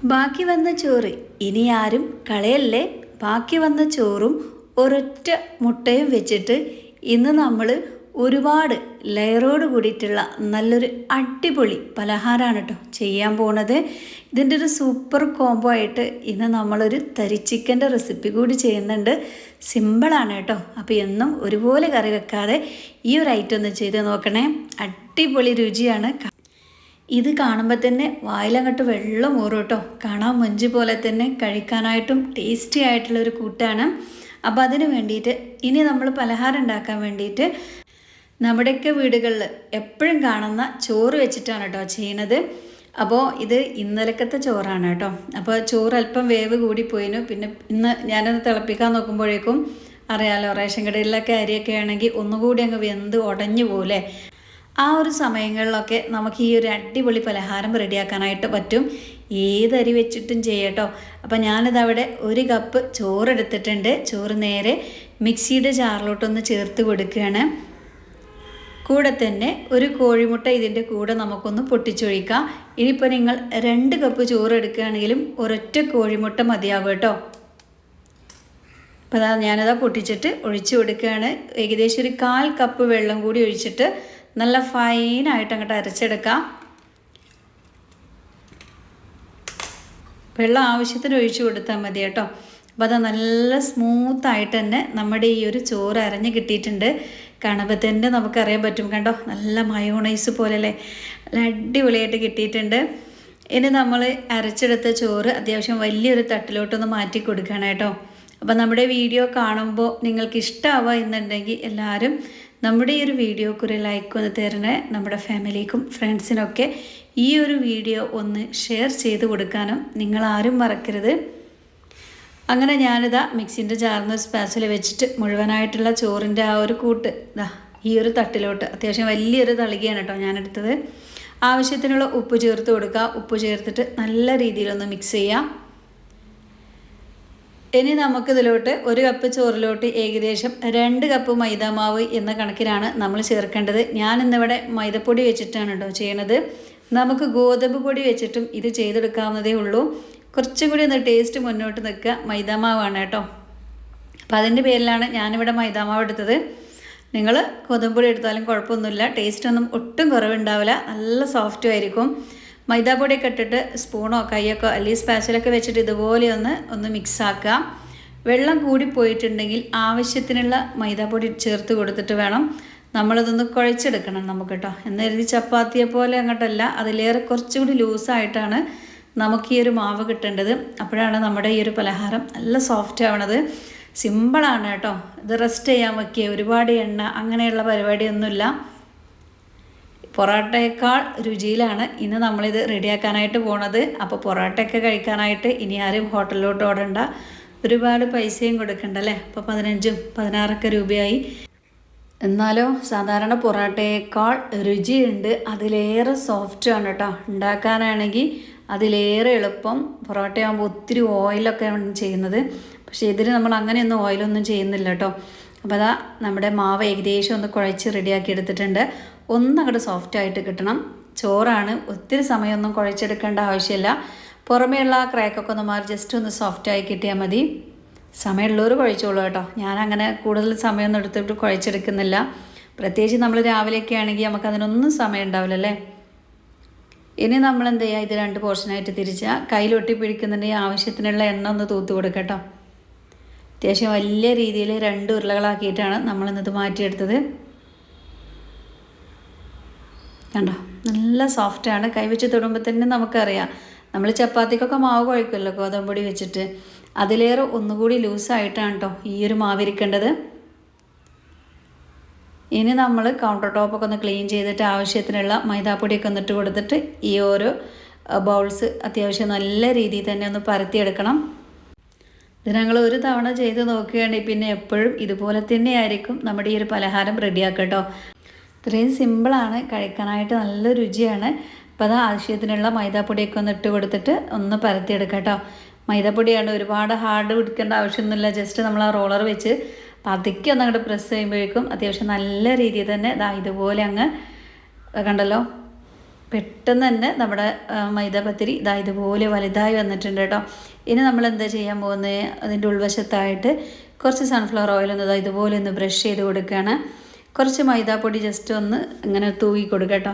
ബാക്കി വന്ന ചോറ് ഇനി ആരും കളയല്ലേ. ബാക്കി വന്ന ചോറും ഒരൊറ്റ മുട്ടയും വെച്ചിട്ട് ഇന്ന് നമ്മൾ ഒരുപാട് ലെയറോട് കൂടിയിട്ടുള്ള നല്ലൊരു അടിപൊളി പലഹാരമാണ് കേട്ടോ ചെയ്യാൻ പോണത്. ഇതിൻ്റെ ഒരു സൂപ്പർ കോംബോ ആയിട്ട് ഇന്ന് നമ്മളൊരു തരി ചിക്കൻ്റെ റെസിപ്പി കൂടി ചെയ്യുന്നുണ്ട്. സിമ്പിളാണ് കേട്ടോ. അപ്പോൾ എന്നും ഒരുപോലെ കറി വെക്കാതെ ഈ ഒരു ഐറ്റം ഒന്ന് ചെയ്ത് നോക്കണേ. അടിപൊളി രുചിയാണ്. ഇത് കാണുമ്പോൾ തന്നെ വായിലങ്ങോട്ട് വെള്ളം ഊറും കേട്ടോ. കാണാൻ മൊഞ്ച് പോലെ തന്നെ കഴിക്കാനായിട്ടും ടേസ്റ്റി ആയിട്ടുള്ളൊരു കൂട്ടാണ്. അപ്പോൾ അതിന് വേണ്ടിയിട്ട് ഇനി നമ്മൾ പലഹാരം ഉണ്ടാക്കാൻ വേണ്ടിയിട്ട് നമ്മുടെയൊക്കെ വീടുകളിൽ എപ്പോഴും കാണുന്ന ചോറ് വെച്ചിട്ടാണ് കേട്ടോ ചെയ്യുന്നത്. അപ്പോൾ ഇത് ഇന്നലക്കത്തെ ചോറാണ് കേട്ടോ. അപ്പോൾ ചോറ് അല്പം വേവ് കൂടിപ്പോയിന്. പിന്നെ ഇന്ന് ഞാനത് തിളപ്പിക്കാൻ നോക്കുമ്പോഴേക്കും അറിയാമല്ലോ, റേഷൻ കടയിലൊക്കെ അരിയൊക്കെ ആണെങ്കിൽ ഒന്നുകൂടി അങ്ങ് വെന്ത് ഉടഞ്ഞു പോലെ. ആ ഒരു സമയങ്ങളിലൊക്കെ നമുക്ക് ഈ ഒരു അടിപൊളി പലഹാരം റെഡിയാക്കാനായിട്ട് പറ്റും. ഏതരി വെച്ചിട്ടും ചെയ്യട്ടോ. അപ്പോൾ ഞാനിതവിടെ 1 കപ്പ് ചോറെടുത്തിട്ടുണ്ട്. ചോറ് നേരെ മിക്സിയുടെ ജാറിലോട്ടൊന്ന് ചേർത്ത് കൊടുക്കുകയാണ്. കൂടെ തന്നെ ഒരു കോഴിമുട്ട ഇതിൻ്റെ കൂടെ നമുക്കൊന്ന് പൊട്ടിച്ചൊഴിക്കാം. ഇനിയിപ്പോൾ നിങ്ങൾ 2 കപ്പ് ചോറ് എടുക്കുകയാണെങ്കിലും ഒരൊറ്റ കോഴിമുട്ട മതിയാവും കേട്ടോ. അപ്പോൾ ഞാനതാ പൊട്ടിച്ചിട്ട് ഒഴിച്ചു കൊടുക്കുകയാണ്. ഏകദേശം ഒരു 1/4 കപ്പ് വെള്ളം കൂടി ഒഴിച്ചിട്ട് നല്ല ഫൈനായിട്ട് അങ്ങോട്ട് അരച്ചെടുക്കാം. വെള്ളം ആവശ്യത്തിന് ഒഴിച്ചു കൊടുത്താൽ മതി കേട്ടോ. അപ്പോൾ അത് നല്ല സ്മൂത്തായിട്ട് തന്നെ നമ്മുടെ ഈ ഒരു ചോറ് അരഞ്ഞ് കിട്ടിയിട്ടുണ്ട്. കാണുമ്പോൾ തന്നെ നമുക്കറിയാൻ പറ്റും. കണ്ടോ, നല്ല മയോണൈസ് പോലെയല്ലേ, നല്ല അടിപൊളിയായിട്ട് കിട്ടിയിട്ടുണ്ട്. ഇനി നമ്മൾ അരച്ചെടുത്ത ചോറ് അത്യാവശ്യം വലിയൊരു തട്ടിലോട്ടൊന്ന് മാറ്റി കൊടുക്കണം കേട്ടോ. അപ്പോൾ നമ്മുടെ വീഡിയോ കാണുമ്പോൾ നിങ്ങൾക്ക് ഇഷ്ടമാവുക എന്നുണ്ടെങ്കിൽ എല്ലാവരും നമ്മുടെ ഈ ഒരു വീഡിയോക്ക് ഒരു ലൈക്ക് ഒന്ന് തരണേ. നമ്മുടെ ഫാമിലിക്കും ഫ്രണ്ട്സിനൊക്കെ ഈ ഒരു വീഡിയോ ഒന്ന് ഷെയർ ചെയ്ത് കൊടുക്കാനും നിങ്ങളാരും മറക്കരുത്. അങ്ങനെ ഞാനിതാ മിക്സിൻ്റെ ജാറിന്ന് സ്പാച്ചിൽ വെച്ചിട്ട് മുഴുവനായിട്ടുള്ള ചോറിൻ്റെ ആ ഒരു കൂട്ട് ഈ ഒരു തട്ടിലോട്ട്, അത്യാവശ്യം വലിയൊരു തളികയാണ് കേട്ടോ ഞാനെടുത്തത്. ആവശ്യത്തിനുള്ള ഉപ്പ് ചേർത്ത് കൊടുക്കുക. ഉപ്പ് ചേർത്തിട്ട് നല്ല രീതിയിലൊന്ന് മിക്സ് ചെയ്യാം. ഇനി നമുക്കിതിലോട്ട് 1 കപ്പ് ചോറിലോട്ട് ഏകദേശം 2 കപ്പ് മൈദാമാവ് എന്ന കണക്കിനാണ് നമ്മൾ ചേർക്കേണ്ടത്. ഞാനിന്നിവിടെ മൈദപ്പൊടി വെച്ചിട്ടാണ് കേട്ടോ ചെയ്യണത്. നമുക്ക് ഗോതമ്പ് പൊടി വെച്ചിട്ടും ഇത് ചെയ്തെടുക്കാവുന്നതേ ഉള്ളൂ. കുറച്ചും കൂടി ഒന്ന് ടേസ്റ്റ് മുന്നോട്ട് നിൽക്കുക മൈദാമാവാണ് കേട്ടോ. അപ്പം അതിൻ്റെ പേരിലാണ് ഞാനിവിടെ മൈദാമാവ് എടുത്തത്. നിങ്ങൾ ഗോതമ്പ് പൊടി എടുത്താലും കുഴപ്പമൊന്നുമില്ല. ടേസ്റ്റൊന്നും ഒട്ടും കുറവുണ്ടാവില്ല, നല്ല സോഫ്റ്റും ആയിരിക്കും. മൈദാപ്പൊടിയൊക്കെ ഇട്ടിട്ട് സ്പൂണോ കൈയൊക്കെ അല്ലെങ്കിൽ സ്പാച്ചിലൊക്കെ വെച്ചിട്ട് ഇതുപോലെ ഒന്ന് മിക്സ് ആക്കുക. വെള്ളം കൂടി പോയിട്ടുണ്ടെങ്കിൽ ആവശ്യത്തിനുള്ള മൈദാപ്പൊടി ചേർത്ത് കൊടുത്തിട്ട് വേണം നമ്മളിതൊന്ന് കുഴച്ചെടുക്കണം നമുക്ക് കേട്ടോ. എന്നെഴുതി ചപ്പാത്തിയെ പോലെ അങ്ങോട്ടല്ല, അതിലേറെ കുറച്ചുകൂടി ലൂസായിട്ടാണ് നമുക്ക് ഈ ഒരു മാവ് കിട്ടേണ്ടത്. അപ്പോഴാണ് നമ്മുടെ ഈ ഒരു പലഹാരം നല്ല സോഫ്റ്റ് ആവണത്. സിമ്പിളാണ് കേട്ടോ. ഇത് റെസ്റ്റ് ചെയ്യാൻ വയ്ക്കുക, ഒരുപാട് എണ്ണ അങ്ങനെയുള്ള പരിപാടിയൊന്നുമില്ല. പൊറോട്ടയേക്കാൾ രുചിയിലാണ് ഇന്ന് നമ്മളിത് റെഡിയാക്കാനായിട്ട് പോണത്. അപ്പോൾ പൊറോട്ടയൊക്കെ കഴിക്കാനായിട്ട് ഇനി ആരും ഹോട്ടലിലോട്ട് ഓടണ്ട, ഒരുപാട് പൈസയും കൊടുക്കണ്ടല്ലേ. അപ്പോൾ 15-16 രൂപയായി. എന്നാലോ സാധാരണ പൊറോട്ടയേക്കാൾ രുചിയുണ്ട്, അതിലേറെ സോഫ്റ്റാണ് കേട്ടോ. ഉണ്ടാക്കാനാണെങ്കിൽ അതിലേറെ എളുപ്പം. പൊറോട്ടയാകുമ്പോൾ ഒത്തിരി ഓയിലൊക്കെയാണ് ചെയ്യുന്നത്, പക്ഷേ ഇതിൽ നമ്മൾ അങ്ങനെയൊന്നും ഓയിലൊന്നും ചെയ്യുന്നില്ല കേട്ടോ. അപ്പോൾ അതാ നമ്മുടെ മാവ് ഏകദേശം ഒന്ന് കുഴച്ച് റെഡിയാക്കി എടുത്തിട്ടുണ്ട്. ഒന്നങ്ങോട്ട് സോഫ്റ്റായിട്ട് കിട്ടണം. ചോറാണ്, ഒത്തിരി സമയമൊന്നും കുഴച്ചെടുക്കേണ്ട ആവശ്യമില്ല. പുറമേയുള്ള ആ ക്രാക്കൊക്കെ ഒന്ന് മാറി ജസ്റ്റ് ഒന്ന് സോഫ്റ്റായി കിട്ടിയാൽ മതി. സമയമുള്ളവർ കുഴച്ചോളൂ കേട്ടോ. ഞാനങ്ങനെ കൂടുതൽ സമയമൊന്നും എടുത്തിട്ട് കുഴച്ചെടുക്കുന്നില്ല. പ്രത്യേകിച്ച് നമ്മൾ രാവിലെയൊക്കെ ആണെങ്കിൽ നമുക്കതിനൊന്നും സമയം ഉണ്ടാവില്ലല്ലേ. ഇനി നമ്മൾ എന്ത് ചെയ്യുക, ഇത് 2 പോർഷനായിട്ട് തിരിച്ചാൽ കയ്യിലൊട്ടി പിടിക്കുന്നുണ്ടെങ്കിൽ ആവശ്യത്തിനുള്ള എണ്ണ ഒന്ന് തൂത്ത് കൊടുക്കട്ടോ. അത്യാവശ്യം വലിയ രീതിയിൽ 2 ഉരുളകളാക്കിയിട്ടാണ് നമ്മളിന്നത് മാറ്റിയെടുത്തത്. കണ്ടോ, നല്ല സോഫ്റ്റാണ്. കൈവച്ച് തൊടുമ്പോൾ തന്നെ നമുക്കറിയാം. നമ്മൾ ചപ്പാത്തിക്കൊക്കെ മാവ് കുഴക്കുമല്ലോ ഗോതമ്പ് പൊടി വെച്ചിട്ട്, അതിലേറെ ഒന്നുകൂടി ലൂസായിട്ടാണ് കേട്ടോ ഈ ഒരു മാവിരിക്കേണ്ടത്. ഇനി നമ്മൾ കൗണ്ടർ ടോപ്പൊക്കെ ഒന്ന് ക്ലീൻ ചെയ്തിട്ട് ആവശ്യത്തിനുള്ള മൈദാപ്പൊടിയൊക്കെ ഒന്നിട്ട് കൊടുത്തിട്ട് ഈ ഓരോ ബൗൾസ് അത്യാവശ്യം നല്ല രീതിയിൽ തന്നെ ഒന്ന് പരത്തിയെടുക്കണം. ഇത് ഞങ്ങൾ ഒരു തവണ ചെയ്ത് നോക്കുകയാണെങ്കിൽ പിന്നെ എപ്പോഴും ഇതുപോലെ തന്നെയായിരിക്കും നമ്മുടെ ഈ ഒരു പലഹാരം റെഡിയാക്കട്ടോ. ഇത്രയും സിമ്പിളാണ്, കഴിക്കാനായിട്ട് നല്ല രുചിയാണ്. അപ്പോൾ അത് ആവശ്യത്തിനുള്ള മൈദാപ്പൊടിയൊക്കെ ഒന്ന് ഇട്ട് കൊടുത്തിട്ട് ഒന്ന് പരത്തിയെടുക്കാം കേട്ടോ. മൈദാപ്പൊടിയാണ്, ഒരുപാട് ഹാർഡ് പിടിക്കേണ്ട ആവശ്യമൊന്നുമില്ല. ജസ്റ്റ് നമ്മൾ ആ റോളർ വെച്ച് പതുക്കെ ഒന്ന് അങ്ങോട്ട് പ്രസ് ചെയ്യുമ്പോഴേക്കും അത്യാവശ്യം നല്ല രീതിയിൽ തന്നെ ഇതുപോലെ അങ്ങ് കണ്ടല്ലോ പെട്ടെന്ന് തന്നെ നമ്മുടെ മൈദാപത്തിരി ഇതാ ഇതുപോലെ വലുതായി വന്നിട്ടുണ്ട് കേട്ടോ. ഇനി നമ്മൾ എന്താ ചെയ്യാൻ പോകുന്നത്, അതിൻ്റെ ഉൾവശത്തായിട്ട് കുറച്ച് സൺഫ്ലവർ ഓയിലൊന്ന് ഇതാ ഇതുപോലെ ഒന്ന് ബ്രഷ് ചെയ്ത് കൊടുക്കുകയാണ്. കുറച്ച് മൈദാപ്പൊടി ജസ്റ്റ് ഒന്ന് ഇങ്ങനെ തൂക്കി കൊടുക്കുക കേട്ടോ.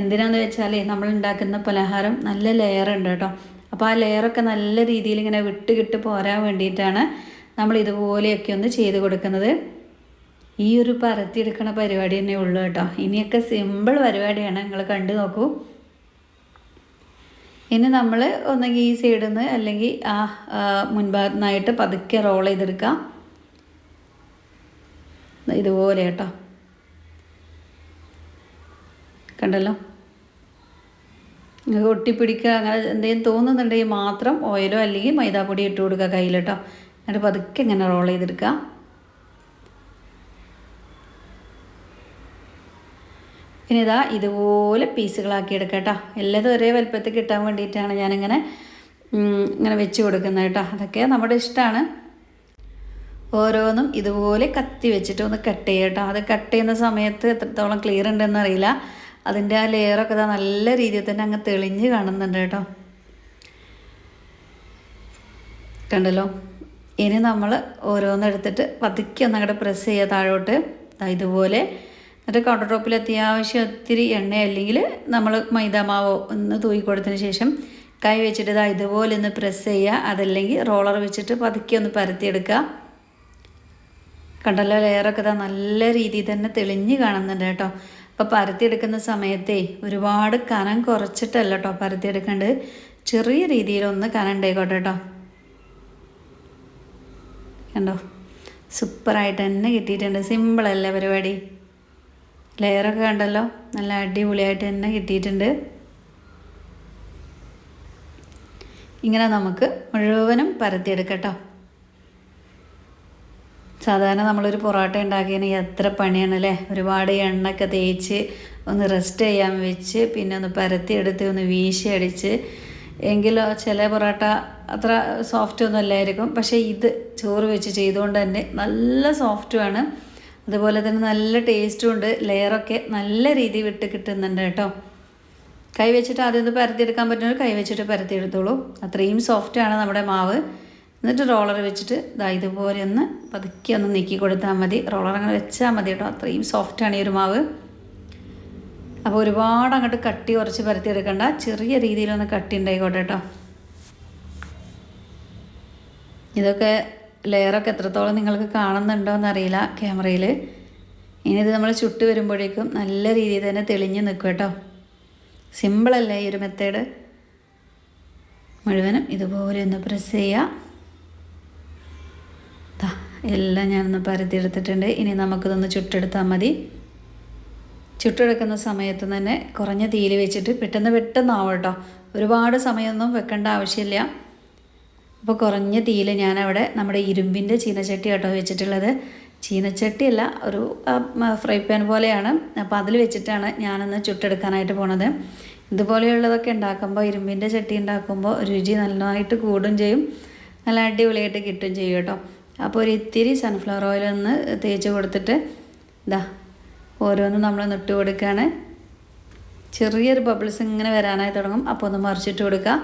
എന്തിനാന്ന് വെച്ചാൽ നമ്മൾ ഉണ്ടാക്കുന്ന പലഹാരം നല്ല ലെയർ ഉണ്ട് കേട്ടോ. അപ്പോൾ ആ ലെയറൊക്കെ നല്ല രീതിയിൽ ഇങ്ങനെ വിട്ട് പോരാൻ വേണ്ടിയിട്ടാണ് നമ്മൾ ഇതുപോലെയൊക്കെ ഒന്ന് ചെയ്ത് കൊടുക്കുന്നത്. ഈ ഒരു പരത്തിയെടുക്കണ പരിപാടി തന്നെ ഉള്ളൂ കേട്ടോ. ഇനിയൊക്കെ സിമ്പിൾ പരിപാടിയാണ്, നിങ്ങൾ കണ്ടു നോക്കൂ. ഇനി നമ്മൾ ഒന്നെങ്കിൽ ഈ സൈഡിൽ നിന്ന് അല്ലെങ്കിൽ ആ മുൻഭാഗത്തു നിന്നായിട്ട് പതുക്കെ റോൾ ചെയ്തെടുക്കാം. ഇതുപോലെ കേട്ടോ, കണ്ടല്ലോ. നിങ്ങൾക്ക് ഒട്ടിപ്പിടിക്കുക അങ്ങനെ എന്തെങ്കിലും തോന്നുന്നുണ്ടെങ്കിൽ മാത്രം ഓയിലോ അല്ലെങ്കിൽ മൈദാപ്പൊടി ഇട്ട് കൊടുക്കുക കയ്യിൽ കേട്ടോ. എന്നിട്ട് പതുക്കെ ഇങ്ങനെ റോൾ ചെയ്തെടുക്കുക. പിന്നെ ഇതാ ഇതുപോലെ പീസുകളാക്കി എടുക്കുക കേട്ടോ. എല്ലാതും ഒരേ വലുപ്പത്തിൽ കിട്ടാൻ വേണ്ടിയിട്ടാണ് ഞാനിങ്ങനെ ഇങ്ങനെ വെച്ച് കൊടുക്കുന്നത് കേട്ടോ. അതൊക്കെ നമ്മുടെ ഇഷ്ടമാണ്. ഓരോന്നും ഇതുപോലെ കത്തി വെച്ചിട്ട് ഒന്ന് കട്ട് ചെയ്യുക കേട്ടോ. അത് കട്ട് ചെയ്യുന്ന സമയത്ത് എത്രത്തോളം ക്ലിയർ ഉണ്ടെന്ന് അറിയില്ല. അതിൻ്റെ ആ ലെയറൊക്കെ ഇതാ നല്ല രീതിയിൽ തന്നെ അങ്ങ് തെളിഞ്ഞ് കാണുന്നുണ്ട് കേട്ടോ. കണ്ടല്ലോ. ഇനി നമ്മൾ ഓരോന്നെടുത്തിട്ട് പതുക്കെ ഒന്നങ്ങോട്ട് പ്രസ് ചെയ്യുക താഴോട്ട് ഇതുപോലെ. എന്നിട്ട് കൗണ്ടർ ടോപ്പിൽ അത്യാവശ്യം ഒത്തിരി എണ്ണ അല്ലെങ്കിൽ നമ്മൾ മൈദാമാവോ ഒന്ന് തൂക്കി കൊടുത്തതിന് ശേഷം കൈ വെച്ചിട്ട് ഇതുപോലെ ഒന്ന് പ്രസ് ചെയ്യുക. അതല്ലെങ്കിൽ റോളർ വെച്ചിട്ട് പതുക്കെ ഒന്ന് പരത്തിയെടുക്കുക. കണ്ടല്ലോ, ലെയറൊക്കെ നല്ല രീതിയിൽ തന്നെ തെളിഞ്ഞ് കാണുന്നുണ്ട് കേട്ടോ. അപ്പോൾ പരത്തിയെടുക്കുന്ന സമയത്തേ ഒരുപാട് കനം കുറച്ചിട്ടല്ല കേട്ടോ പരത്തിയെടുക്കേണ്ടത്. ചെറിയ രീതിയിലൊന്ന് കനം ഉണ്ടായിക്കോട്ടെ കേട്ടോ. കണ്ടോ, സൂപ്പറായിട്ട് തന്നെ കിട്ടിയിട്ടുണ്ട്. സിമ്പിളല്ലേ പരിപാടി. ലെയറൊക്കെ കണ്ടല്ലോ, നല്ല അടിപൊളിയായിട്ട് തന്നെ കിട്ടിയിട്ടുണ്ട്. ഇങ്ങനെ നമുക്ക് മുഴുവനും പരത്തിയെടുക്കട്ടോ. സാധാരണ നമ്മളൊരു പൊറോട്ട ഉണ്ടാക്കിയതിന് എത്ര പണിയാണല്ലേ. ഒരുപാട് എണ്ണയൊക്കെ തേച്ച് ഒന്ന് റെസ്റ്റ് ചെയ്യാൻ വെച്ച് പിന്നെ ഒന്ന് പരത്തിയെടുത്ത് ഒന്ന് വീശി അടിച്ച്. എങ്കിലോ ചില പൊറോട്ട അത്ര സോഫ്റ്റ് ഒന്നും അല്ലായിരിക്കും. പക്ഷേ ഇത് ചോറ് വെച്ച് ചെയ്തുകൊണ്ട് തന്നെ നല്ല സോഫ്റ്റുമാണ്. അതുപോലെ തന്നെ നല്ല ടേസ്റ്റും ഉണ്ട്. ലെയറൊക്കെ നല്ല രീതിയിൽ വിട്ട് കിട്ടുന്നുണ്ട് കേട്ടോ. കൈ വെച്ചിട്ട് ആദ്യം ഒന്ന് പരത്തിയെടുക്കാൻ പറ്റുന്നവർ കൈ വെച്ചിട്ട് പരത്തിയെടുത്തോളൂ. അത്രയും സോഫ്റ്റാണ് നമ്മുടെ മാവ്. എന്നിട്ട് റോളർ വെച്ചിട്ട് ഇതുപോലെ ഒന്ന് പതുക്കെ ഒന്ന് നീക്കി കൊടുത്താൽ മതി. റോളർ അങ്ങനെ വെച്ചാൽ മതി കേട്ടോ. അത്രയും സോഫ്റ്റാണ് ഈ ഒരു മാവ്. അപ്പോൾ ഒരുപാട് അങ്ങോട്ട് കട്ടി കുറച്ച് പരത്തിയെടുക്കണ്ട, ചെറിയ രീതിയിലൊന്ന് കട്ടി ഉണ്ടായിക്കോട്ടെ കേട്ടോ. ഇതൊക്കെ ലെയറൊക്കെ എത്രത്തോളം നിങ്ങൾക്ക് കാണുന്നുണ്ടോ എന്നറിയില്ല ക്യാമറയിൽ. ഇനി ഇത് നമ്മൾ ചുട്ട് വരുമ്പോഴേക്കും നല്ല രീതിയിൽ തന്നെ തെളിഞ്ഞ് നിൽക്കും കേട്ടോ. സിമ്പിളല്ലേ ഈ ഒരു മെത്തേഡ്. മുഴുവനും ഇതുപോലെ ഒന്ന് പ്രസ് ചെയ്യുക. എല്ലാം ഞാനൊന്ന് പരത്തിയെടുത്തിട്ടുണ്ട്. ഇനി നമുക്കിതൊന്ന് ചുട്ടെടുത്താൽ മതി. ചുട്ടെടുക്കുന്ന സമയത്ത് തന്നെ കുറഞ്ഞ തീയിൽ വെച്ചിട്ട് പെട്ടെന്നാവും കേട്ടോ. ഒരുപാട് സമയമൊന്നും വെക്കേണ്ട ആവശ്യമില്ല. അപ്പോൾ കുറഞ്ഞ തീയിൽ ഞാനവിടെ നമ്മുടെ ഇരുമ്പിൻ്റെ ചീനച്ചട്ടി കേട്ടോ വെച്ചിട്ടുള്ളത്. ചീനച്ചട്ടിയല്ല, ഒരു ഫ്രൈ പാൻ പോലെയാണ്. അപ്പോൾ അതിൽ വെച്ചിട്ടാണ് ഞാനൊന്ന് ചുട്ടെടുക്കാനായിട്ട് പോണത്. ഇതുപോലെയുള്ളതൊക്കെ ഉണ്ടാക്കുമ്പോൾ ഇരുമ്പിൻ്റെ ചട്ടി ഉണ്ടാക്കുമ്പോൾ രുചി നന്നായിട്ട് കൂടും ചെയ്യും, നല്ല അടിപൊളിയായിട്ട് കിട്ടും ചെയ്യും കേട്ടോ. അപ്പോൾ ഒരു ഇത്തിരി സൺഫ്ലവർ ഓയിലൊന്ന് തേച്ച് കൊടുത്തിട്ട് ഓരോന്ന് നമ്മൾ ഇട്ട് കൊടുക്കുകയാണ്. ചെറിയൊരു ബബിൾസ് ഇങ്ങനെ വരാനായി തുടങ്ങും. അപ്പോൾ ഒന്ന് മറിച്ചിട്ട് കൊടുക്കുക.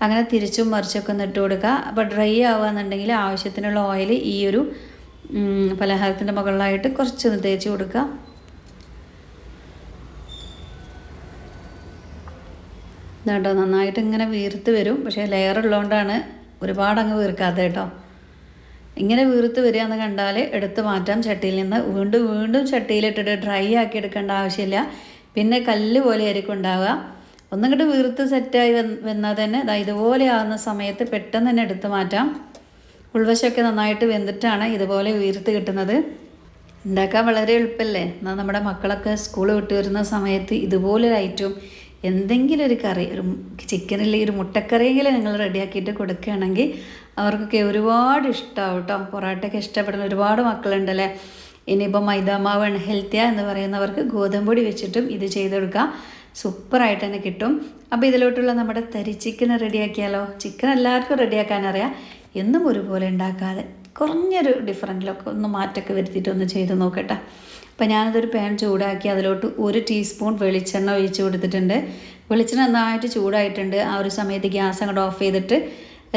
അങ്ങനെ തിരിച്ചും മറിച്ചൊക്കെ ഒന്ന് ഇട്ട് കൊടുക്കുക. അപ്പോൾ ഡ്രൈ ആവുകയെന്നുണ്ടെങ്കിൽ ആവശ്യത്തിനുള്ള ഓയിൽ ഈ ഒരു പലഹാരത്തിൻ്റെ മുകളിലായിട്ട് കുറച്ചൊന്ന് തേച്ച് കൊടുക്കുക. ഇതാട്ടോ, നന്നായിട്ട് ഇങ്ങനെ വീർത്ത് വരും. പക്ഷേ ലെയർ ഉള്ളതുകൊണ്ടാണ് ഒരുപാട് അങ്ങ് വീർക്കാതെ കേട്ടോ. ഇങ്ങനെ വീർത്ത് വരിക എന്ന് കണ്ടാൽ എടുത്ത് മാറ്റാം ചട്ടിയിൽ നിന്ന്. വീണ്ടും ചട്ടിയിലിട്ടിട്ട് ഡ്രൈ ആക്കി എടുക്കേണ്ട ആവശ്യമില്ല. പിന്നെ കല്ല് പോലെ ആയിരിക്കും ഉണ്ടാവുക. ഒന്നിങ്ങോട്ട് വീർത്ത് സെറ്റായി വന്നാൽ തന്നെ ഇതുപോലെ ആകുന്ന സമയത്ത് പെട്ടെന്ന് തന്നെ എടുത്ത് മാറ്റാം. ഉൾവശമൊക്കെ നന്നായിട്ട് വെന്തിട്ടാണ് ഇതുപോലെ വീർത്ത് കിട്ടുന്നത്. ഉണ്ടാക്കാൻ വളരെ എളുപ്പമല്ലേ. എന്നാൽ നമ്മുടെ മക്കളൊക്കെ സ്കൂൾ വിട്ട് വരുന്ന സമയത്ത് ഇതുപോലൊരു ഐറ്റവും എന്തെങ്കിലും ഒരു കറി, ഒരു ചിക്കനില്ലെങ്കിൽ ഒരു മുട്ടക്കറിയെങ്കിലും നിങ്ങൾ റെഡിയാക്കിയിട്ട് കൊടുക്കുകയാണെങ്കിൽ അവർക്കൊക്കെ ഒരുപാട് ഇഷ്ടമാവും കേട്ടോ. പൊറോട്ടയൊക്കെ ഇഷ്ടപ്പെടുന്ന ഒരുപാട് മക്കളുണ്ടല്ലേ. ഇനിയിപ്പോൾ മൈദാമാവ് ഹെൽത്തിയാണ് എന്ന് പറയുന്നവർക്ക് ഗോതമ്പൊടി വെച്ചിട്ടും ഇത് ചെയ്തെടുക്കാം. സൂപ്പറായിട്ട് തന്നെ കിട്ടും. അപ്പോൾ ഇതിലോട്ടുള്ള നമ്മുടെ തരി ചിക്കൻ റെഡിയാക്കിയാലോ. ചിക്കൻ എല്ലാവർക്കും റെഡിയാക്കാനറിയാം. എന്നും ഒരുപോലെ ഉണ്ടാക്കാതെ കുറഞ്ഞൊരു ഡിഫറൻറ്റിലൊക്കെ ഒന്ന് മാറ്റമൊക്കെ വരുത്തിയിട്ടൊന്ന് ചെയ്ത് നോക്കട്ടെ. അപ്പോൾ ഞാനതൊരു പാൻ ചൂടാക്കി അതിലോട്ട് 1 ടീസ്പൂൺ വെളിച്ചെണ്ണ ഒഴിച്ച് കൊടുത്തിട്ടുണ്ട്. വെളിച്ചെണ്ണ നന്നായിട്ട് ചൂടായിട്ടുണ്ട്. ആ ഒരു സമയത്ത് ഗ്യാസ് അങ്ങോട്ട് ഓഫ് ചെയ്തിട്ട്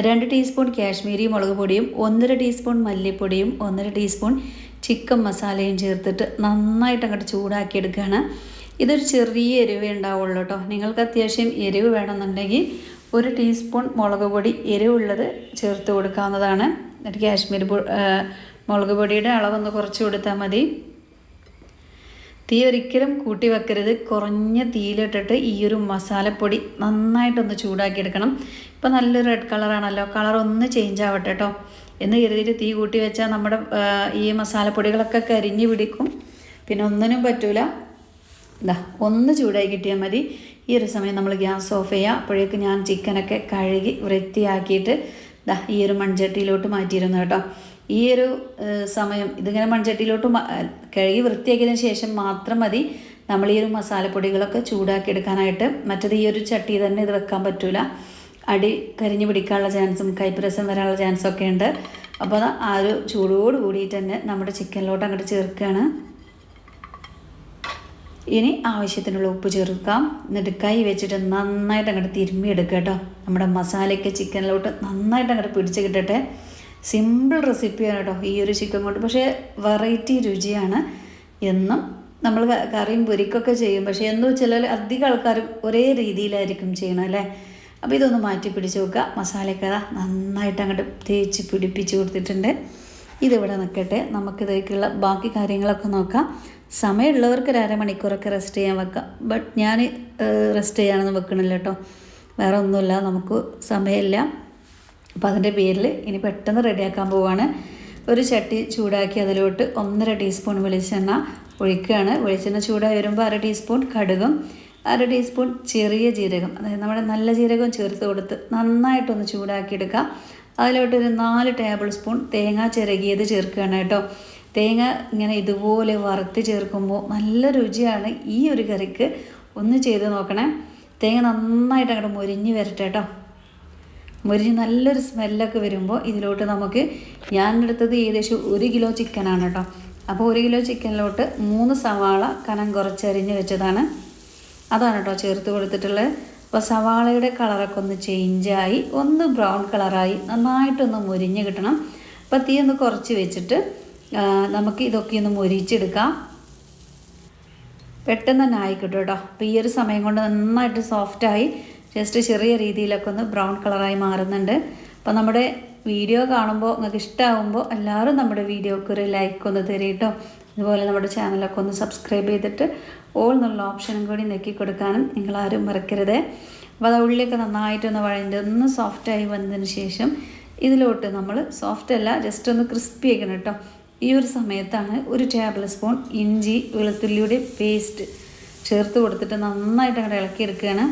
2 ടീസ്പൂൺ കാശ്മീരി മുളക് പൊടിയും 1.5 ടീസ്പൂൺ മല്ലിപ്പൊടിയും 1.5 ടീസ്പൂൺ ചിക്കൻ മസാലയും ചേർത്തിട്ട് നന്നായിട്ട് അങ്ങോട്ട് ചൂടാക്കി എടുക്കുകയാണ്. ഇതൊരു ചെറിയ എരിവേ ഉണ്ടാവുള്ളൂ കേട്ടോ. നിങ്ങൾക്ക് അത്യാവശ്യം എരിവ് വേണമെന്നുണ്ടെങ്കിൽ 1 ടീസ്പൂൺ മുളക് പൊടി എരിവുള്ളത് ചേർത്ത് കൊടുക്കാവുന്നതാണ്. എന്നിട്ട് കാശ്മീരി മുളക് പൊടിയുടെ അളവൊന്ന് കുറച്ച് കൊടുത്താൽ മതി. തീ ഒരിക്കലും കൂട്ടി വെക്കരുത്. കുറഞ്ഞ തീയിലിട്ടിട്ട് ഈ ഒരു മസാലപ്പൊടി നന്നായിട്ടൊന്ന് ചൂടാക്കിയെടുക്കണം. ഇപ്പോൾ നല്ലൊരു റെഡ് കളറാണല്ലോ, കളർ ഒന്ന് ചേഞ്ച് ആവട്ടെ കേട്ടോ എന്ന് കരുതിയിട്ട് തീ കൂട്ടി വെച്ചാൽ നമ്മുടെ ഈ മസാലപ്പൊടികളൊക്കെ കരിഞ്ഞ് പിടിക്കും, പിന്നെ ഒന്നിനും പറ്റൂല. ഒന്ന് ചൂടായി കിട്ടിയാൽ മതി. ഈ ഒരു സമയം നമ്മൾ ഗ്യാസ് ഓഫ് ചെയ്യുക. അപ്പോഴേക്ക് ഞാൻ ചിക്കനൊക്കെ കഴുകി വൃത്തിയാക്കിയിട്ട് ഈ ഒരു മൺചട്ടിയിലോട്ട് മാറ്റിയിരുന്നു കേട്ടോ. ഈ ഒരു സമയം ഇതിങ്ങനെ മൺചട്ടിയിലോട്ട് കഴുകി വൃത്തിയാക്കിയതിന് ശേഷം മാത്രം മതി നമ്മൾ ഈ ഒരു മസാലപ്പൊടികളൊക്കെ ചൂടാക്കി എടുക്കാനായിട്ട്. മറ്റത് ഈ ഒരു ചട്ടി തന്നെ ഇത് വെക്കാൻ പറ്റൂല, അടി കരിഞ്ഞ് പിടിക്കാനുള്ള ചാൻസും കയ്പ്പ് രസം വരാനുള്ള ചാൻസൊക്കെ ഉണ്ട്. അപ്പോൾ ആ ഒരു ചൂടോട് കൂടിയിട്ട് തന്നെ നമ്മുടെ ചിക്കനിലോട്ട് അങ്ങോട്ട് ചേർക്കുകയാണ്. ഇനി ആവശ്യത്തിനുള്ള ഉപ്പ് ചേർക്കാം. എന്നിട്ട് കൈ വെച്ചിട്ട് നന്നായിട്ട് അങ്ങോട്ട് തിരുമ്മിയെടുക്കുക കേട്ടോ. നമ്മുടെ മസാലയ്ക്ക് ചിക്കനിലോട്ട് നന്നായിട്ട് അങ്ങോട്ട് പിടിച്ച് കിട്ടട്ടെ. സിമ്പിൾ റെസിപ്പിയാണ് കേട്ടോ ഈ ഒരു ചിക്കൻ കൊണ്ട്, പക്ഷേ വെറൈറ്റി രുചിയാണ്. എന്നും നമ്മൾ കറിയും പൊരിക്കൊക്കെ ചെയ്യും, പക്ഷേ എന്തോ ചില അധികം ആൾക്കാരും ഒരേ രീതിയിലായിരിക്കും ചെയ്യണം അല്ലേ. അപ്പോൾ ഇതൊന്ന് മാറ്റി പിടിച്ച് വെക്കുക. മസാലയൊക്കെ നന്നായിട്ട് അങ്ങോട്ട് തേച്ച് പിടിപ്പിച്ച് കൊടുത്തിട്ടുണ്ട്. ഇതിവിടെ നിൽക്കട്ടെ, നമുക്കിതേക്കുള്ള ബാക്കി കാര്യങ്ങളൊക്കെ നോക്കാം. സമയമുള്ളവർക്ക് 1/2 മണിക്കൂറൊക്കെ റെസ്റ്റ് ചെയ്യാൻ വെക്കാം. ബട്ട് ഞാൻ റെസ്റ്റ് ചെയ്യാനൊന്നും വെക്കണില്ല കേട്ടോ, വേറെ ഒന്നുമില്ല, നമുക്ക് സമയമില്ല. അപ്പോൾ അതിൻ്റെ പേരിൽ ഇനി പെട്ടെന്ന് റെഡിയാക്കാൻ പോവുകയാണ്. ഒരു ചട്ടി ചൂടാക്കി അതിലോട്ട് 1.5 ടീസ്പൂൺ വെളിച്ചെണ്ണ ഒഴിക്കുകയാണ്. വെളിച്ചെണ്ണ ചൂടായി വരുമ്പോൾ 1/2 ടീസ്പൂൺ കടുകും 1/2 ടീസ്പൂൺ ചെറിയ ജീരകം, അതായത് നമ്മുടെ നല്ല ജീരകം ചേർത്ത് കൊടുത്ത് നന്നായിട്ടൊന്ന് ചൂടാക്കിയെടുക്കുക. അതിലോട്ടൊരു 4 ടേബിൾ സ്പൂൺ തേങ്ങ ചിരകിയത് ചേർക്കുകയാണ് കേട്ടോ. തേങ്ങ ഇങ്ങനെ ഇതുപോലെ വറുത്ത് ചേർക്കുമ്പോൾ നല്ല രുചിയാണ് ഈ ഒരു കറിക്ക്. ഒന്ന് ചെയ്ത് നോക്കണേ. തേങ്ങ നന്നായിട്ട് അങ്ങോട്ട് മൊരിഞ്ഞ് വരട്ടെ കേട്ടോ. മൊരിഞ്ഞ് നല്ലൊരു സ്മെല്ലൊക്കെ വരുമ്പോൾ ഇതിലോട്ട് നമുക്ക്, ഞാൻ എടുത്തത് ഏകദേശം 1 കിലോ ചിക്കനാണ് കേട്ടോ. അപ്പോൾ 1 കിലോ ചിക്കനിലോട്ട് 3 സവാള കനം കുറച്ചരിഞ്ഞ് വെച്ചതാണ്, അതാണ് കേട്ടോ ചേർത്ത് കൊടുത്തിട്ടുള്ളത്. അപ്പോൾ സവാളയുടെ കളറൊക്കെ ഒന്ന് ചേഞ്ചായി ഒന്ന് ബ്രൗൺ കളറായി നന്നായിട്ടൊന്ന് മൊരിഞ്ഞ് കിട്ടണം. അപ്പോൾ തീ ഒന്ന് കുറച്ച് വെച്ചിട്ട് നമുക്ക് ഇതൊക്കെ ഒന്ന് മൊരിച്ചെടുക്കാം. പെട്ടെന്ന് തന്നെ ആയിക്കിട്ടും കേട്ടോ. അപ്പോൾ ഈ ഒരു സമയം കൊണ്ട് നന്നായിട്ട് സോഫ്റ്റായി ജസ്റ്റ് ചെറിയ രീതിയിലൊക്കെ ഒന്ന് ബ്രൗൺ കളറായി മാറുന്നുണ്ട്. അപ്പോൾ നമ്മുടെ വീഡിയോ കാണുമ്പോൾ നിങ്ങൾക്ക് ഇഷ്ടമാകുമ്പോൾ എല്ലാവരും നമ്മുടെ വീഡിയോക്ക് ഒരു ലൈക്ക് ഒന്ന് തരും കേട്ടോ. അതുപോലെ നമ്മുടെ ചാനലൊക്കെ ഒന്ന് സബ്സ്ക്രൈബ് ചെയ്തിട്ട് ഓൾ എന്നുള്ള ഓപ്ഷനും കൂടി നെക്കി കൊടുക്കാനും നിങ്ങളാരും മറക്കരുത്. അപ്പോൾ അത് ഉള്ളിലൊക്കെ നന്നായിട്ടൊന്ന് വഴഞ്ഞ് ഒന്ന് സോഫ്റ്റായി വന്നതിന് ശേഷം ഇതിലോട്ട് നമ്മൾ സോഫ്റ്റ് അല്ല ജസ്റ്റ് ഒന്ന് ക്രിസ്പി ആക്കണം കേട്ടോ. ഈ ഒരു സമയത്താണ് 1 ടേബിൾ സ്പൂൺ ഇഞ്ചി വെളുത്തുള്ളിയുടെ പേസ്റ്റ് ചേർത്ത് കൊടുത്തിട്ട് നന്നായിട്ട് അങ്ങോട്ട് ഇളക്കിയെടുക്കുകയാണ്.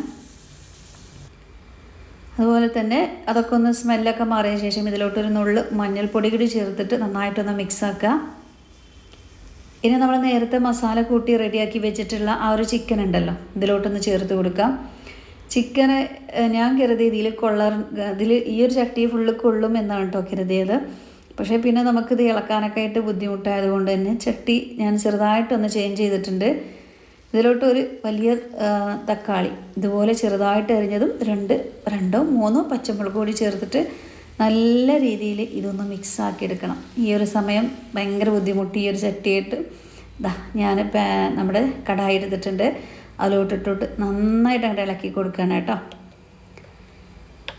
അതുപോലെ തന്നെ അതൊക്കെ ഒന്ന് സ്മെല്ലൊക്കെ മാറിയ ശേഷം ഇതിലോട്ടൊരു നുള്ളു മഞ്ഞൾപ്പൊടി കൂടി ചേർത്തിട്ട് നന്നായിട്ടൊന്ന് മിക്സ് ആക്കുക. ഇനി നമ്മൾ നേരത്തെ മസാല കൂട്ടി റെഡിയാക്കി വെച്ചിട്ടുള്ള ആ ഒരു ചിക്കൻ ഉണ്ടല്ലോ, ഇതിലോട്ടൊന്ന് ചേർത്ത് കൊടുക്കാം. ചിക്കന് ഞാൻ കരുതി ഇതിൽ ഈ ഒരു ചട്ടി ഫുള്ള് കൊള്ളും എന്നാണ് കേട്ടോ കരുതിയത്. പക്ഷേ പിന്നെ നമുക്കിത് ഇളക്കാനൊക്കെ ആയിട്ട് ബുദ്ധിമുട്ടായതുകൊണ്ട് തന്നെ ചട്ടി ഞാൻ ചെറുതായിട്ടൊന്ന് ചേഞ്ച് ചെയ്തിട്ടുണ്ട്. ഇതിലോട്ട് ഒരു വലിയ തക്കാളി ഇതുപോലെ ചെറുതായിട്ട് അരിഞ്ഞതും 2 3 പച്ചമുളക് കൂടി ചേർത്തിട്ട് നല്ല രീതിയിൽ ഇതൊന്ന് മിക്സാക്കി എടുക്കണം. ഈ ഒരു സമയം ഭയങ്കര ബുദ്ധിമുട്ട്. ഈ ഒരു ചട്ടിയായിട്ട് ഞാൻ നമ്മുടെ കടായി എടുത്തിട്ടുണ്ട്, അതിലോട്ടിട്ടിട്ട് നന്നായിട്ട് അങ്ങോട്ട് ഇളക്കി കൊടുക്കുകയാണ് കേട്ടോ.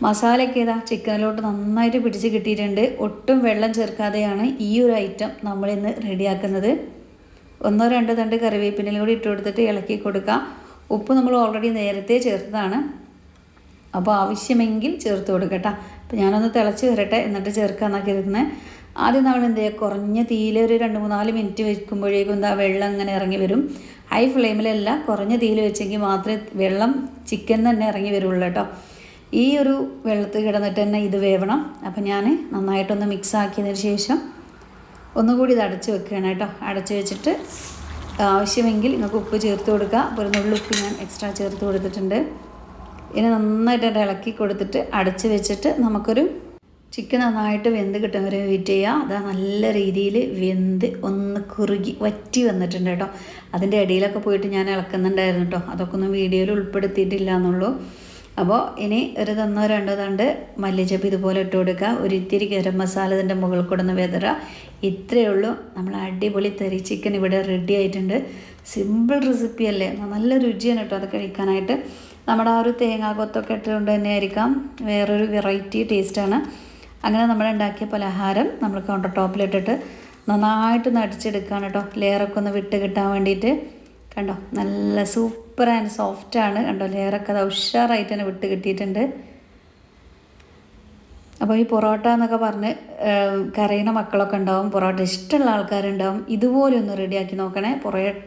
മസാലയൊക്കെ ചിക്കനിലോട്ട് നന്നായിട്ട് പിടിച്ച് കിട്ടിയിട്ടുണ്ട്. ഒട്ടും വെള്ളം ചേർക്കാതെയാണ് ഈ ഒരു ഐറ്റം നമ്മളിന്ന് റെഡിയാക്കുന്നത്. 1-2 തണ്ട് കറിവേപ്പിനും കൂടി ഇട്ട് കൊടുത്തിട്ട് ഇളക്കി കൊടുക്കുക. ഉപ്പ് നമ്മൾ ഓൾറെഡി നേരത്തെ ചേർത്തതാണ്, അപ്പോൾ ആവശ്യമെങ്കിൽ ചേർത്ത് കൊടുക്കട്ടോ. അപ്പോൾ ഞാനൊന്ന് തിളച്ച് വരട്ടെ എന്നിട്ട് ചേർക്കാമെന്നൊക്കെ ഇരുന്നത്. ആദ്യം നമ്മൾ എന്ത് ചെയ്യുക, കുറഞ്ഞ തീയിൽ ഒരു 2-3-4 മിനിറ്റ് വെക്കുമ്പോഴേക്കും വെള്ളം ഇങ്ങനെ ഇറങ്ങി വരും. ഹൈ ഫ്ലെയിമിലല്ല, കുറഞ്ഞ തീയിൽ വെച്ചെങ്കിൽ മാത്രമേ വെള്ളം ചിക്കൻ തന്നെ ഇറങ്ങി വരുള്ളൂ കേട്ടോ. ഈ ഒരു വെള്ളത്തിൽ കിടന്നിട്ട് തന്നെ ഇത് വേവണം. അപ്പോൾ ഞാൻ നന്നായിട്ടൊന്ന് മിക്സ് ആക്കിയതിന് ശേഷം ഒന്നുകൂടി ഇത് അടച്ച് വെക്കുകയാണ് കേട്ടോ. അടച്ച് വെച്ചിട്ട് ആവശ്യമെങ്കിൽ നിങ്ങൾക്ക് ഉപ്പ് ചേർത്ത് കൊടുക്കുക. അപ്പോൾ ഒരു നുള്ളുപ്പ് ഞാൻ എക്സ്ട്രാ ചേർത്ത് കൊടുത്തിട്ടുണ്ട്. ഇനി നന്നായിട്ട് ഇളക്കി കൊടുത്തിട്ട് അടച്ച് വെച്ചിട്ട് നമുക്കൊരു ചിക്കൻ നന്നായിട്ട് വെന്ത് കിട്ടും വരെ വെയിറ്റ് ചെയ്യുക. അതാ നല്ല രീതിയിൽ വെന്ത് ഒന്ന് കുറുകി വറ്റി വന്നിട്ടുണ്ട് കേട്ടോ. അതിൻ്റെ ഇടയിലൊക്കെ പോയിട്ട് ഞാൻ ഇളക്കുന്നുണ്ടായിരുന്നു കേട്ടോ. അതൊക്കെ ഒന്നും വീഡിയോയിൽ ഉൾപ്പെടുത്തിയിട്ടില്ല എന്നുള്ളൂ. അപ്പോൾ ഇനി ഒരു തന്നോ രണ്ടോ തണ്ട് മല്ലിച്ചപ്പ് ഇതുപോലെ ഇട്ട് കൊടുക്കുക. ഒരു ഇത്തിരി ഗരം മസാല ഇതിൻ്റെ മുകളിൽ കൊടുന്ന് വെതറുക. ഇത്രയേ ഉള്ളൂ. നമ്മൾ അടിപൊളി തരി ചിക്കൻ ഇവിടെ റെഡി ആയിട്ടുണ്ട്. സിമ്പിൾ റെസിപ്പി അല്ലേ, നല്ല രുചിയാണ് കേട്ടോ അത് കഴിക്കാനായിട്ട്. നമ്മുടെ ആ ഒരു തേങ്ങാക്കൊത്തൊക്കെ ഇട്ടുകൊണ്ട് തന്നെ ആയിരിക്കാം, വേറൊരു വെറൈറ്റി ടേസ്റ്റാണ്. അങ്ങനെ നമ്മൾ ഉണ്ടാക്കിയ പലഹാരം നമ്മൾ കൗണ്ടർ ടോപ്പിലിട്ടിട്ട് നന്നായിട്ട് നടിച്ചെടുക്കുകയാണ് കേട്ടോ. ലെയറൊക്കെ ഒന്ന് വിട്ട് കിട്ടാൻ വേണ്ടിയിട്ട്. കണ്ടോ, നല്ല സൂപ്പർ ആൻഡ് സോഫ്റ്റാണ്. കണ്ടോ, ലെയറൊക്കെ അത് ഉഷാറായിട്ട് തന്നെ വിട്ട് കിട്ടിയിട്ടുണ്ട്. അപ്പോൾ ഈ പൊറോട്ട എന്നൊക്കെ പറഞ്ഞ് കരയുന്ന മക്കളൊക്കെ ഉണ്ടാവും, പൊറോട്ട ഇഷ്ടമുള്ള ആൾക്കാരുണ്ടാവും. ഇതുപോലെ ഒന്ന് റെഡിയാക്കി നോക്കണേ.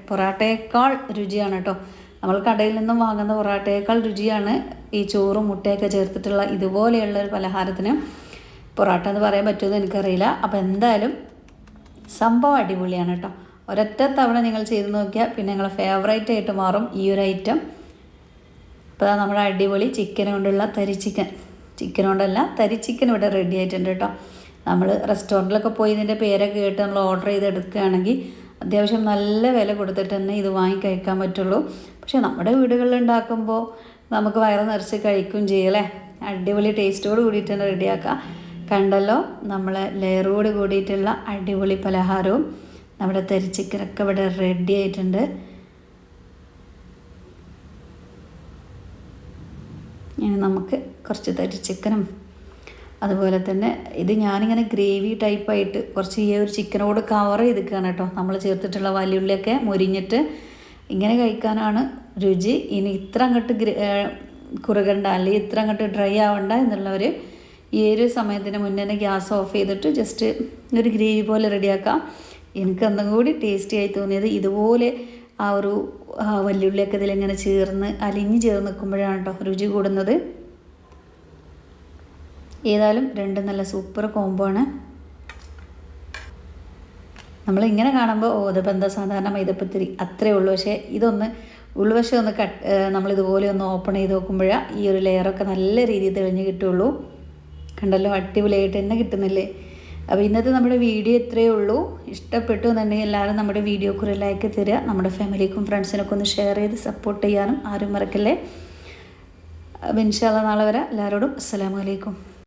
പൊറോട്ടയേക്കാൾ രുചിയാണ് കേട്ടോ. നമ്മൾ കടയിൽ നിന്നും വാങ്ങുന്ന പൊറോട്ടയേക്കാൾ രുചിയാണ് ഈ ചോറും മുട്ടയൊക്കെ ചേർത്തിട്ടുള്ള ഇതുപോലെയുള്ള ഒരു പലഹാരത്തിന്. പൊറോട്ട എന്ന് പറയാൻ പറ്റുമെന്ന് എനിക്കറിയില്ല. അപ്പോൾ എന്തായാലും സംഭവം അടിപൊളിയാണ് കേട്ടോ. ഒരൊറ്റ തവണ നിങ്ങൾ ചെയ്ത് നോക്കിയാൽ പിന്നെ നിങ്ങളെ ഫേവറേറ്റ് ആയിട്ട് മാറും ഈ ഒരു ഐറ്റം. അപ്പോൾ നമ്മുടെ അടിപൊളി ചിക്കൻ കൊണ്ടുള്ള തരി ചിക്കൻ കൊണ്ടല്ല തരി ചിക്കൻ ഇവിടെ റെഡി ആയിട്ടുണ്ട് കേട്ടോ. നമ്മൾ റെസ്റ്റോറൻറ്റിലൊക്കെ പോയി ഇതിൻ്റെ പേരൊക്കെ കേട്ട് നമ്മൾ ഓർഡർ ചെയ്തെടുക്കുകയാണെങ്കിൽ അത്യാവശ്യം നല്ല വില കൊടുത്തിട്ട് തന്നെ ഇത് വാങ്ങി കഴിക്കാൻ പറ്റുള്ളൂ. പക്ഷേ നമ്മുടെ വീടുകളിൽ ഉണ്ടാക്കുമ്പോൾ നമുക്ക് വയറ് നിറച്ച് കഴിക്കുകയും ചെയ്യല്ലേ. അടിപൊളി ടേസ്റ്റോട് കൂടിയിട്ട് തന്നെ റെഡിയാക്കാം. കണ്ടല്ലോ, നമ്മൾ ലെയറോട് കൂടിയിട്ടുള്ള അടിപൊളി പലഹാരവും നമ്മുടെ തരി ചിക്കനൊക്കെ ഇവിടെ റെഡി ആയിട്ടുണ്ട്. ഇനി നമുക്ക് കുറച്ച് തരി ചിക്കനും അതുപോലെ തന്നെ ഇത് ഞാനിങ്ങനെ ഗ്രേവി ടൈപ്പായിട്ട് കുറച്ച് ഈ ഒരു ചിക്കനോട് കവർ ചെയ്തിരിക്കുകയാണ് കേട്ടോ. നമ്മൾ ചേർത്തിട്ടുള്ള വലിയുള്ളിയൊക്കെ മുരിഞ്ഞിട്ട് ഇങ്ങനെ കഴിക്കാനാണ് രുചി. ഇനി ഇത്ര അങ്ങോട്ട് കുറുകണ്ട അല്ലെങ്കിൽ ഇത്ര അങ്ങോട്ട് ഡ്രൈ ആവണ്ട എന്നുള്ളവർ ഈ ഒരു സമയത്തിന് മുന്നേ തന്നെ ഗ്യാസ് ഓഫ് ചെയ്തിട്ട് ജസ്റ്റ് ഒരു ഗ്രേവി പോലെ റെഡിയാക്കാം. എനിക്ക് എന്തും കൂടി ടേസ്റ്റി ആയി തോന്നിയത് ഇതുപോലെ ആ ഒരു വലിയുള്ളിയൊക്കെ ഇതിലിങ്ങനെ അലിഞ്ഞ് ചേർന്ന് നിൽക്കുമ്പോഴാണ് കേട്ടോ രുചി കൂടുന്നത്. ഏതായാലും രണ്ടും നല്ല സൂപ്പർ കോംബോ ആണ്. നമ്മളിങ്ങനെ കാണുമ്പോൾ ഇതിപ്പോൾ എന്താ സാധാരണ മൈദപ്പത്തിരി അത്രയേ ഉള്ളൂ. പക്ഷേ ഇതൊന്ന് ഉൾവശം ഒന്ന് നമ്മളിതുപോലെ ഒന്ന് ഓപ്പൺ ചെയ്ത് നോക്കുമ്പോഴാണ് ഈ ഒരു ലെയറൊക്കെ നല്ല രീതിയിൽ തെളിഞ്ഞ് കിട്ടുള്ളൂ. കണ്ടല്ലോ, അടിപൊളിയായിട്ട് തന്നെ കിട്ടുന്നില്ലേ. അപ്പോൾ ഇന്നത്തെ നമ്മുടെ വീഡിയോ ഇത്രയേ ഉള്ളൂ. ഇഷ്ടപ്പെട്ടു എന്നുണ്ടെങ്കിൽ എല്ലാവരും നമ്മുടെ വീഡിയോക്ക് ഒരു ലൈക്ക് തരിക. നമ്മുടെ ഫാമിലിക്കും ഫ്രണ്ട്സിനൊക്കെ ഒന്ന് ഷെയർ ചെയ്ത് സപ്പോർട്ട് ചെയ്യാനും ആരും മറക്കല്ലേ. അപ്പോൾ ഇൻഷാ അല്ലാഹ് നാളെ വരെ എല്ലാവരോടും അസ്സലാമു അലൈക്കും.